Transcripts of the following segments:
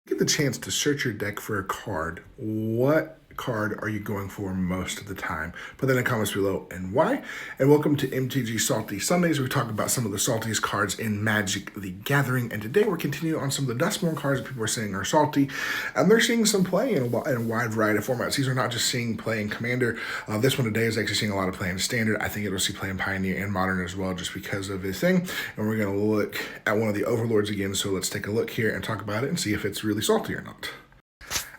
Get the chance to search your deck for a card. What card are you going for most of the time? Put that in the comments below and why. And welcome to MTG Salty Sundays, where we talk about some of the saltiest cards in Magic the Gathering. And today we're continuing on some of the Duskmourn cards that people are saying are salty. And they're seeing some play in a wide variety of formats. These are not just seeing play in Commander. This one today is actually seeing a lot of play in Standard. I think it'll see play in Pioneer and Modern as well, just because of its thing. And we're going to look at one of the Overlords again. So let's take a look here and talk about it and see if it's really salty or not.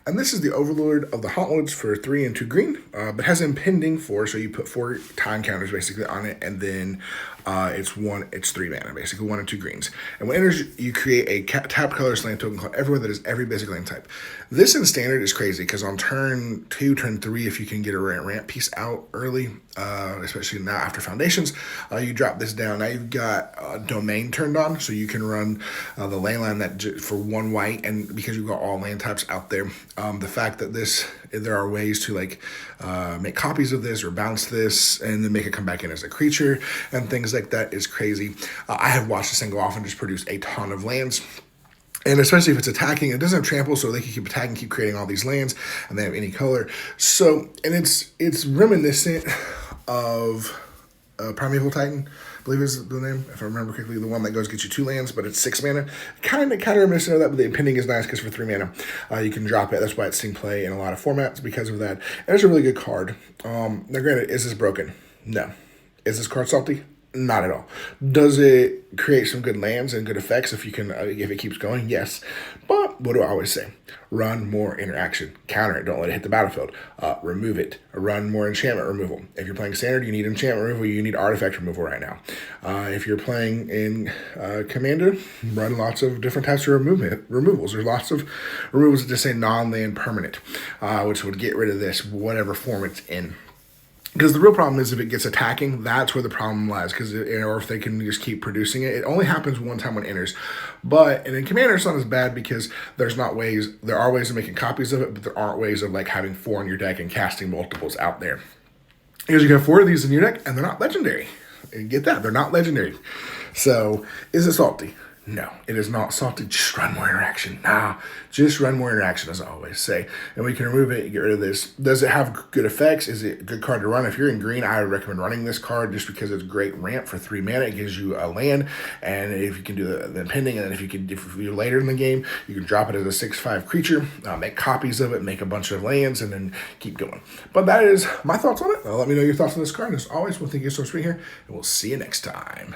And this is the Overlord of the Hauntwoods for 3 and 2 green, but has impending 4, so you put 4 time counters basically on it, and then it's 3 mana, basically 1 and 2 greens. And when it enters, you create a tap colorless land token called everywhere that is every basic land type. This in Standard is crazy, because on turn 2, turn 3, if you can get a ramp piece out early, especially now after Foundations, you drop this down. Now you've got Domain turned on, so you can run the land line that for 1 white, and because you've got all land types out there, the fact that there are ways to make copies of this or bounce this and then make it come back in as a creature and things like that is crazy. I have watched this thing go off and just produce a ton of lands. And especially if it's attacking, it doesn't have trample, so they can keep attacking, keep creating all these lands, and they have any color. So, and it's reminiscent of Primeval Titan, I believe is the name, if I remember correctly, the one that goes get you 2 lands, but it's 6 mana. Kind of reminiscent of that, but the impending is nice because for 3 mana, you can drop it. That's why it's seeing play in a lot of formats because of that. And it's a really good card. Now, granted, is this broken? No. Is this card salty? Not at all. Does it create some good lands and good effects if you can, if it keeps going? Yes. But what do I always say? Run more interaction. Counter it. Don't let it hit the battlefield. Remove it. Run more enchantment removal. If you're playing Standard, you need enchantment removal. You need artifact removal right now. If you're playing in Commander, run lots of different types of removals. There's lots of removals that just say non-land permanent, which would get rid of this, whatever form it's in. Because the real problem is if it gets attacking, that's where the problem lies. Because or if they can just keep producing it, it only happens one time when it enters. But and in Commander, it's not as bad because there are ways of making copies of it, but there aren't ways of having 4 in your deck and casting multiples out there. Because you have 4 of these in your deck, and they're not legendary. And get that, they're not legendary. So is it salty? No, it is not salty. Just run more interaction. Just run more interaction, as I always say. And we can remove it and get rid of this. Does it have good effects? Is it a good card to run? If you're in green, I would recommend running this card just because it's great ramp for 3 mana. It gives you a land, and if you can do the impending, and then if you're later in the game, you can drop it as a 6/5 creature, make copies of it, make a bunch of lands, and then keep going. But that is my thoughts on it. Let me know your thoughts on this card. As always, we'll thank you so much for being here, and we'll see you next time.